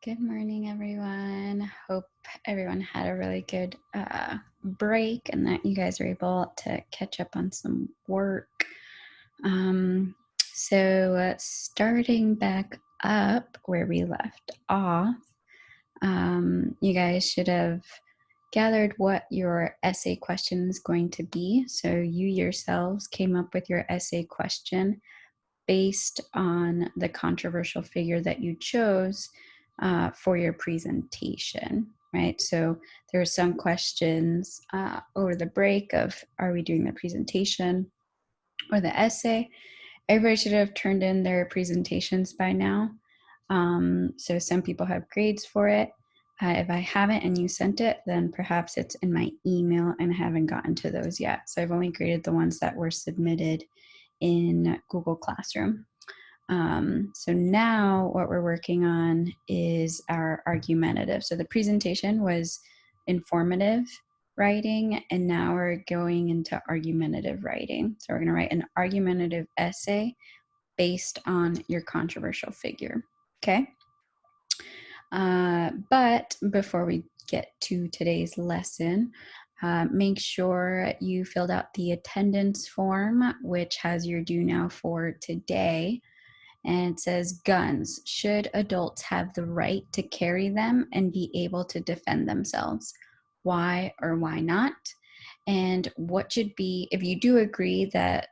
Good morning, everyone. Hope everyone had a really good break and that you guys are able to catch up on some work. Starting back up where we left off, you guys should have gathered what your essay question is going to be. So you yourselves came up with your essay question based on the controversial figure that you chose for your presentation, right? So there are some questions over the break of, are we doing the presentation or the essay? Everybody should have turned in their presentations by now. So some people have grades for it. If I haven't and you sent it, then perhaps it's in my email and I haven't gotten to those yet. So I've only graded the ones that were submitted in Google Classroom. So now what we're working on is our argumentative. So the presentation was informative writing, and now we're going into argumentative writing. So we're going to write an argumentative essay based on your controversial figure. Okay. But before we get to today's lesson, make sure you filled out the attendance form, which has your due now for today. And it says, guns. Should adults have the right to carry them and be able to defend themselves? Why or why not? And what should be, if you do agree that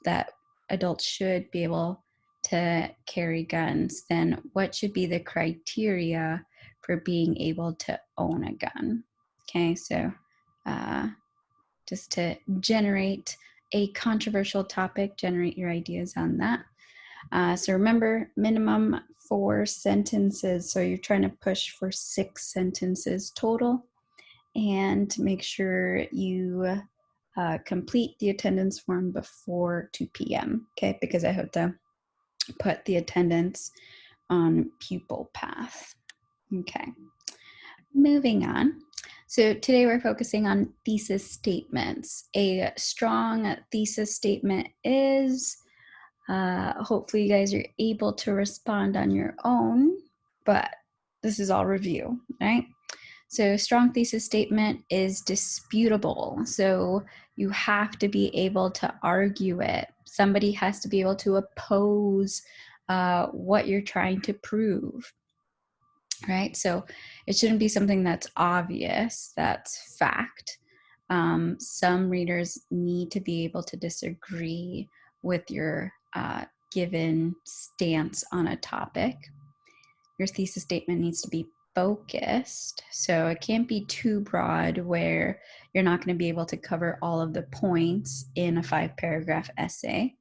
that adults should be able to carry guns, then what should be the criteria for being able to own a gun? Okay, so just to generate a controversial topic, generate your ideas on that. So remember, minimum 4 sentences. So you're trying to push for 6 sentences total, and make sure you complete the attendance form before 2 p.m. Okay, because I have to put the attendance on Pupil Path. Okay, moving on. So today we're focusing on thesis statements. A strong thesis statement is hopefully you guys are able to respond on your own, but this is all review, right? So strong thesis statement is disputable. So you have to be able to argue it. Somebody has to be able to oppose what you're trying to prove, right? So it shouldn't be something that's obvious, that's fact. Some readers need to be able to disagree with your given stance on a topic. Your thesis statement needs to be focused. So it can't be too broad where you're not going to be able to cover all of the points in a 5-paragraph essay.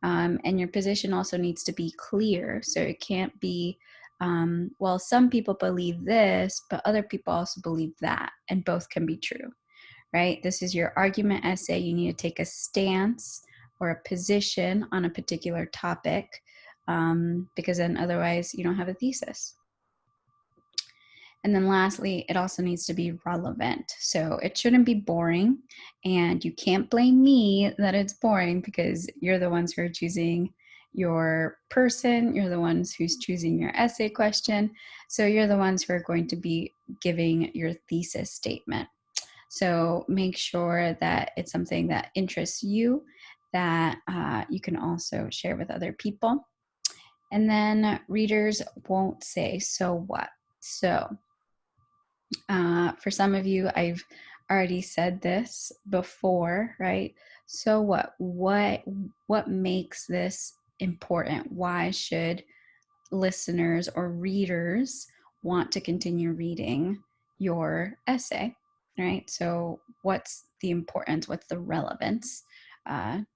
And your position also needs to be clear. So it can't be, well, some people believe this, but other people also believe that, and both can be true, right? This is your argument essay. You need to take a stance or a position on a particular topic, because then otherwise you don't have a thesis. And then lastly, it also needs to be relevant. So it shouldn't be boring, and you can't blame me that it's boring because you're the ones who are choosing your person, you're the ones who's choosing your essay question, so you're the ones who are going to be giving your thesis statement. So make sure that it's something that interests you, that you can also share with other people. And then readers won't say, so what? So for some of you, I've already said this before, right? So what? What makes this important? Why should listeners or readers want to continue reading your essay, right? So what's the importance? What's the relevance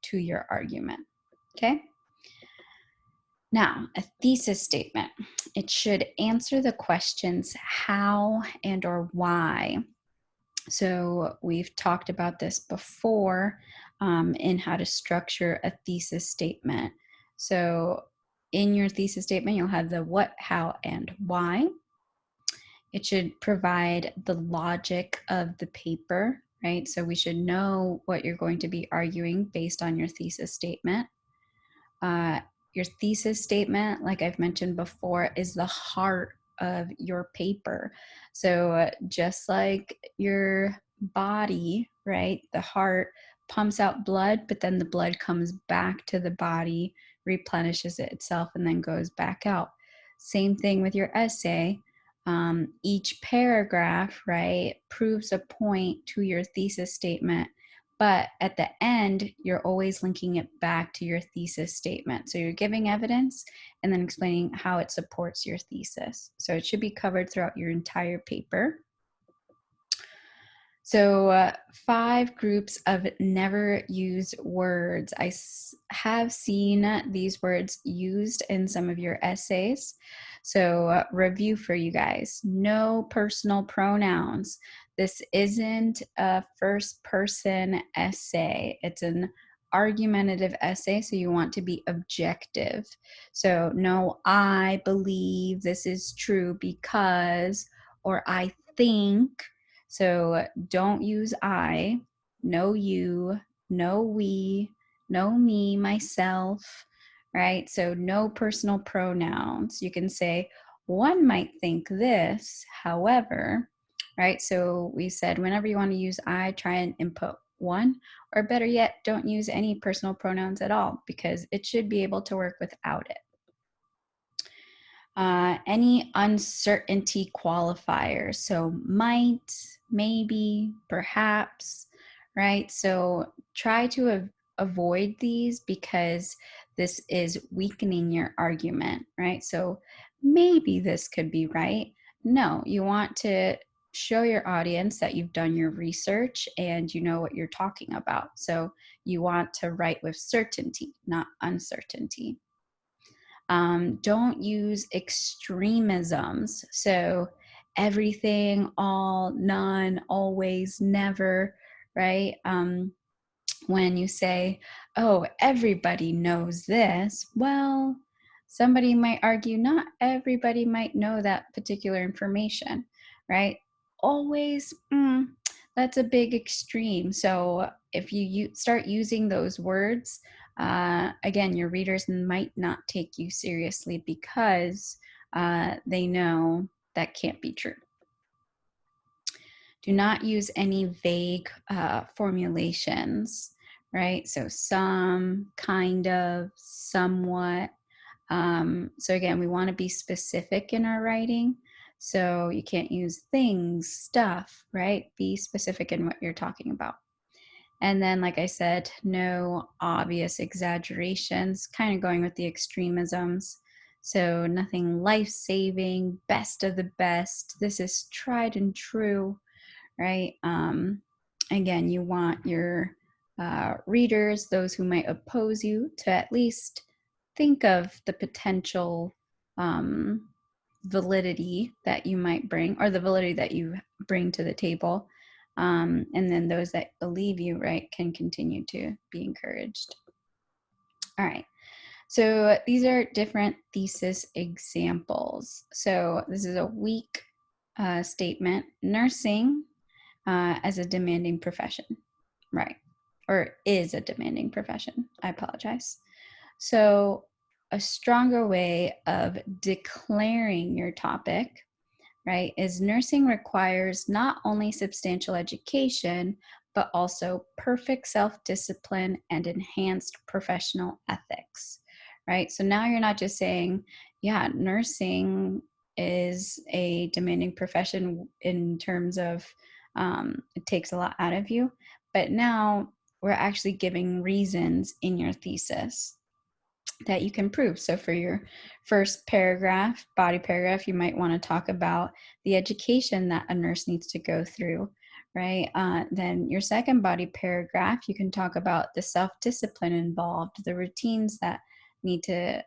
to your argument? Okay. Now, a thesis statement. It should answer the questions how and or why. So we've talked about this before in how to structure a thesis statement. So in your thesis statement, you'll have the what, how, and why. It should provide the logic of the paper, right? So we should know what you're going to be arguing based on your thesis statement. Your thesis statement, like I've mentioned before, is the heart of your paper. So just like your body, right? The heart pumps out blood, but then the blood comes back to the body, replenishes it itself, and then goes back out. Same thing with your essay. Each paragraph, right, proves a point to your thesis statement, but at the end, you're always linking it back to your thesis statement. So you're giving evidence and then explaining how it supports your thesis. So it should be covered throughout your entire paper. So 5 groups of never used words. I have seen these words used in some of your essays. So review for you guys. No personal pronouns. This isn't a first person essay. It's an argumentative essay, so you want to be objective. So no, I believe this is true because, or I think. So don't use I, no you, no we, no me, myself, right? So no personal pronouns. You can say, one might think this, however, right? So we said whenever you want to use I, try and input one, or better yet, don't use any personal pronouns at all because it should be able to work without it. Any uncertainty qualifiers. So might, maybe, perhaps, right? So try to avoid these because this is weakening your argument, right? So maybe this could be right. No, you want to show your audience that you've done your research and you know what you're talking about. So you want to write with certainty, not uncertainty. Don't use extremisms. So everything, all, none, always, never, right? When you say, oh, everybody knows this, well, somebody might argue not everybody might know that particular information, right? Always, that's a big extreme. So if you start using those words, again, your readers might not take you seriously because they know that can't be true. Do not use any vague formulations, right? So some, kind of, somewhat. So again, we want to be specific in our writing. So you can't use things, stuff, right? Be specific in what you're talking about. And then, like I said, no obvious exaggerations, kind of going with the extremisms. So nothing life-saving, best of the best. This is tried and true, right? Again, you want your readers, those who might oppose you, to at least think of the potential validity that you might bring, or the validity that you bring to the table. And then those that believe you, right, can continue to be encouraged. All right. So these are different thesis examples. So this is a weak statement. Nursing as a demanding profession, right? Or is a demanding profession. I apologize. So a stronger way of declaring your topic, right, is nursing requires not only substantial education, but also perfect self-discipline and enhanced professional ethics, right? So now you're not just saying, yeah, nursing is a demanding profession in terms of it takes a lot out of you, but now we're actually giving reasons in your thesis that you can prove. So for your first paragraph, body paragraph, you might want to talk about the education that a nurse needs to go through, right? Then your second body paragraph, you can talk about the self-discipline involved, the routines that need to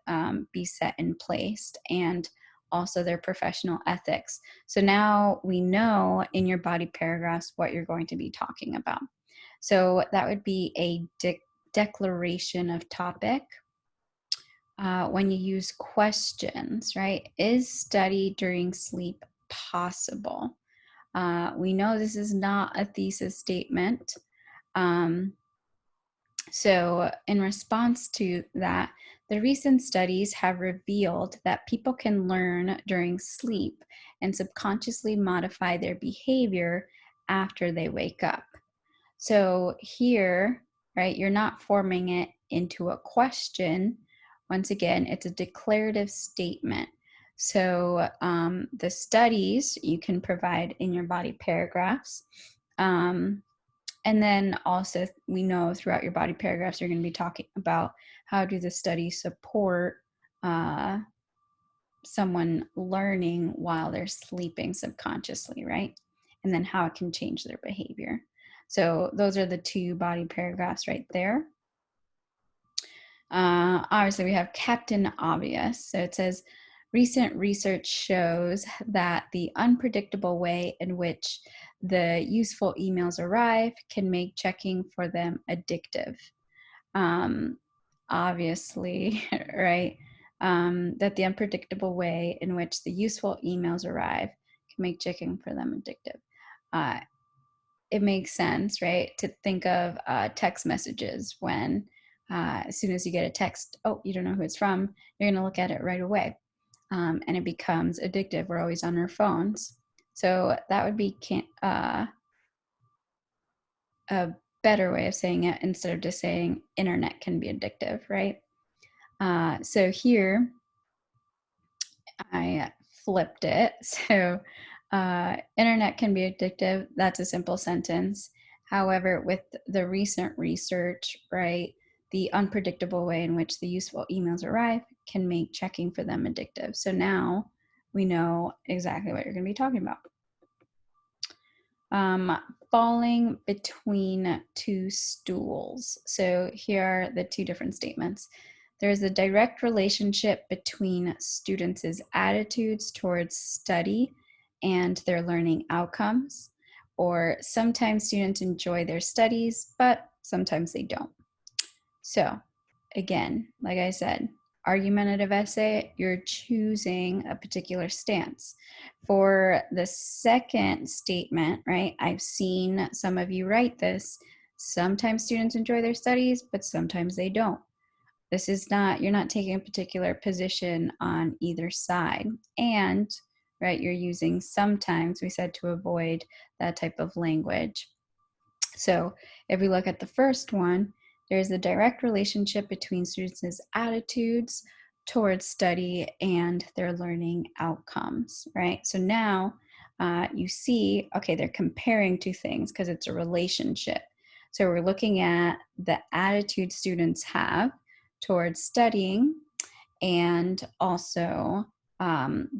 be set in place, and also their professional ethics. So now we know in your body paragraphs what you're going to be talking about. So that would be a declaration of topic. When you use questions, right? Is study during sleep possible? We know this is not a thesis statement. So, in response to that, the recent studies have revealed that people can learn during sleep and subconsciously modify their behavior after they wake up. So, here, right, you're not forming it into a question. Once again, it's a declarative statement. So, the studies you can provide in your body paragraphs. And then also, we know throughout your body paragraphs, you're going to be talking about how do the studies support uh, someone learning while they're sleeping subconsciously, right? And then how it can change their behavior. So those are the two body paragraphs right there. Obviously, we have Captain Obvious. So it says, recent research shows that the unpredictable way in which the useful emails arrive can make checking for them addictive. Um, Obviously, right? That the unpredictable way in which the useful emails arrive can make checking for them addictive. Uh, it makes sense, right, to think of text messages when as soon as you get a text, oh, you don't know who it's from, you're going to look at it right away. And it becomes addictive. We're always on our phones. So that would be a better way of saying it instead of just saying internet can be addictive, right? So here I flipped it. So internet can be addictive. That's a simple sentence. However, with the recent research, right, the unpredictable way in which the useful emails arrive can make checking for them addictive. So now we know exactly what you're going to be talking about. Falling between two stools. So here are the two different statements. There's a direct relationship between students' attitudes towards study and their learning outcomes, or sometimes students enjoy their studies, but sometimes they don't. So again, like I said, argumentative essay, you're choosing a particular stance. For the second statement, right, I've seen some of you write this. Sometimes students enjoy their studies, but sometimes they don't. This is not, you're not taking a particular position on either side. And, right, you're using sometimes, we said, to avoid that type of language. So if we look at the first one, there's a direct relationship between students' attitudes towards study and their learning outcomes, right? So now you see, okay, they're comparing two things because it's a relationship. So we're looking at the attitude students have towards studying and also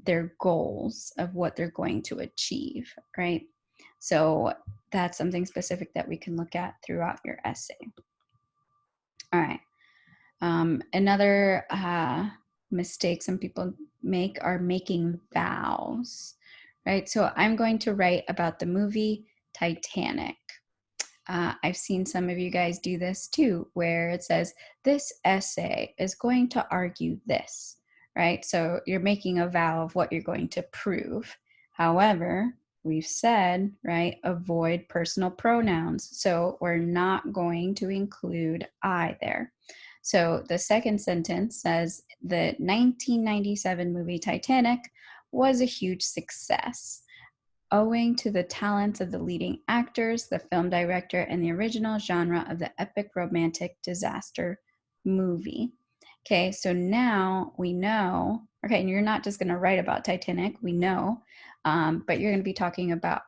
their goals of what they're going to achieve, right? So that's something specific that we can look at throughout your essay. All right. Another mistake some people make are making vows, right? So I'm going to write about the movie Titanic. I've seen some of you guys do this too, where it says, this essay is going to argue this, right? So you're making a vow of what you're going to prove. However, we've said, right, avoid personal pronouns. So we're not going to include I there. So the second sentence says the 1997 movie Titanic was a huge success. Owing to the talents of the leading actors, the film director, and the original genre of the epic romantic disaster movie. Okay, so now we know, okay, and you're not just going to write about Titanic, we know, but you're going to be talking about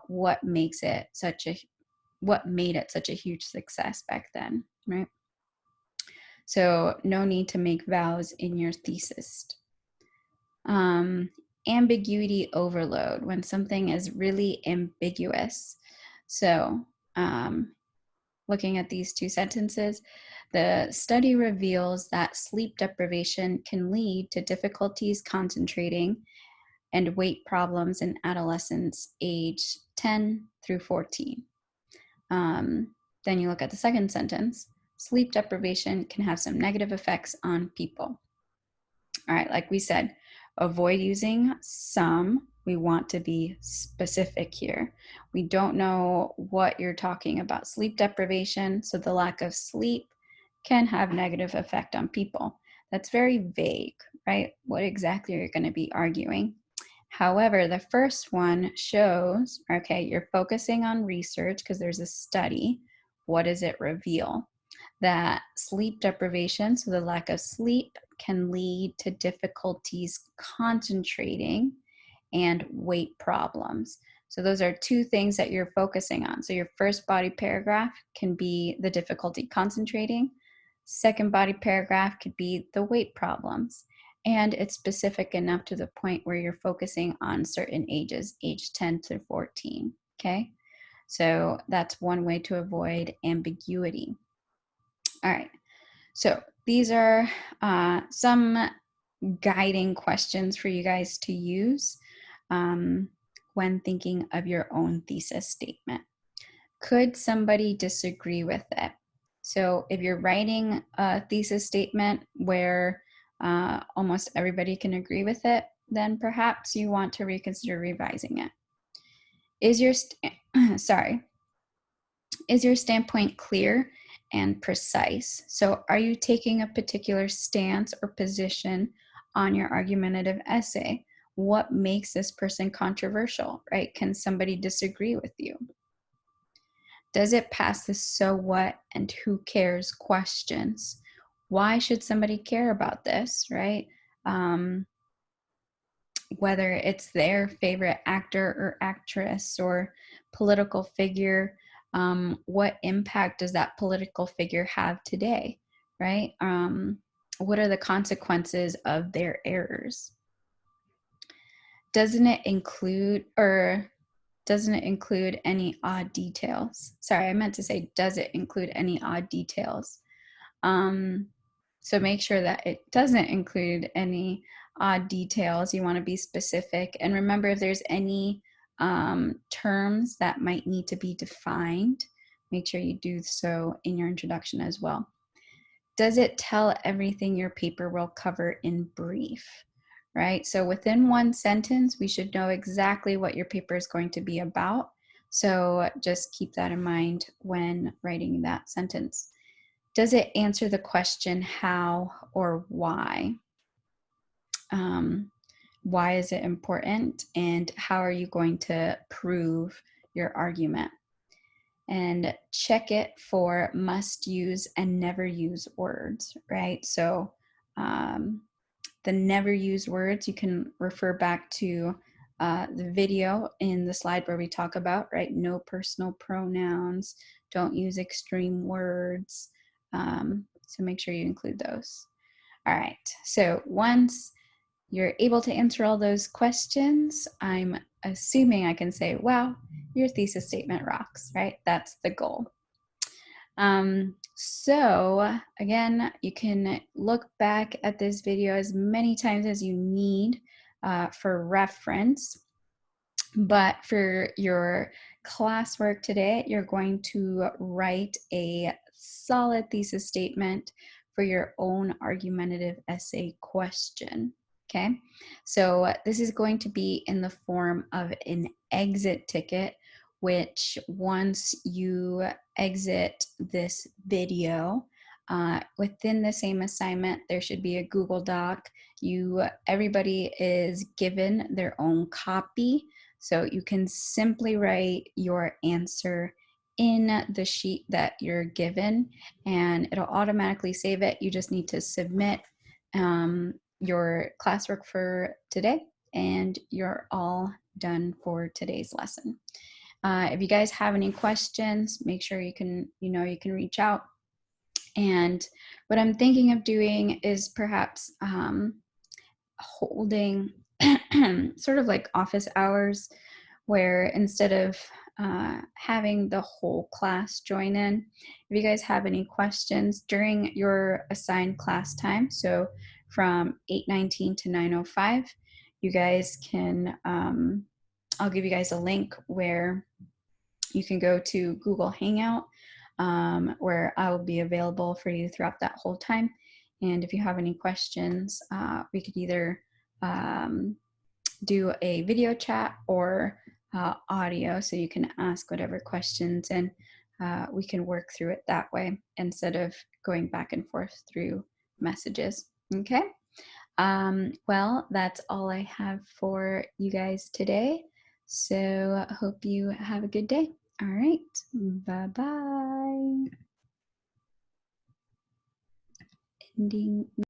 what made it such a huge success back then, right? So no need to make vows in your thesis. Ambiguity overload, when something is really ambiguous. So looking at these two sentences, the study reveals that sleep deprivation can lead to difficulties concentrating and weight problems in adolescents age 10 through 14. Then you look at the second sentence, sleep deprivation can have some negative effects on people. All right, like we said, avoid using some we want to be specific here. We don't know what you're talking about. Sleep deprivation, so the lack of sleep can have negative effect on people. That's very vague, right? What exactly are you going to be arguing? However, the first one shows, okay, you're focusing on research because there's a study. What does it reveal? That sleep deprivation, so the lack of sleep, can lead to difficulties concentrating and weight problems. So those are two things that you're focusing on. So your first body paragraph can be the difficulty concentrating. Second body paragraph could be the weight problems. And it's specific enough to the point where you're focusing on certain ages, age 10 to 14, okay? So that's one way to avoid ambiguity. All right, so these are some guiding questions for you guys to use when thinking of your own thesis statement. Could somebody disagree with it? So if you're writing a thesis statement where almost everybody can agree with it, then perhaps you want to reconsider revising it. Is your is your standpoint clear and precise? So are you taking a particular stance or position on your argumentative essay? What makes this person controversial, right? Can somebody disagree with you? Does it pass the so what and who cares questions? Why should somebody care about this, right? Whether it's their favorite actor or actress or political figure, what impact does that political figure have today, right? What are the consequences of their errors? Doesn't it include any odd details? Sorry, I meant to say, does it include any odd details? So make sure that it doesn't include any odd details. You want to be specific. And remember, if there's any terms that might need to be defined, make sure you do so in your introduction as well. Does it tell everything your paper will cover in brief? Right? So within one sentence, we should know exactly what your paper is going to be about. So just keep that in mind when writing that sentence. Does it answer the question how or why? Why is it important? And how are you going to prove your argument? And check it for must use and never use words, right? So the never use words, you can refer back to the video in the slide where we talk about, right? No personal pronouns, don't use extreme words. So make sure you include those. All right, so once you're able to answer all those questions, I'm assuming I can say, wow, your thesis statement rocks, right? That's the goal. So again, you can look back at this video as many times as you need for reference. But for your classwork today, you're going to write a solid thesis statement for your own argumentative essay question. Okay, so this is going to be in the form of an exit ticket, which once you exit this video, within the same assignment, there should be a Google Doc. Everybody is given their own copy. So you can simply write your answer in the sheet that you're given and it'll automatically save it. You just need to submit your classwork for today and you're all done for today's lesson. If you guys have any questions, make sure you can reach out. And what I'm thinking of doing is perhaps holding sort of like office hours where instead of having the whole class join in, if you guys have any questions during your assigned class time, so from 8:19 to 9:05, you guys can, I'll give you guys a link where you can go to Google Hangout, where I will be available for you throughout that whole time. And if you have any questions, we could either do a video chat or audio, so you can ask whatever questions, and we can work through it that way instead of going back and forth through messages. Okay. Well, that's all I have for you guys today. So hope you have a good day. All right. Bye-bye. Ending.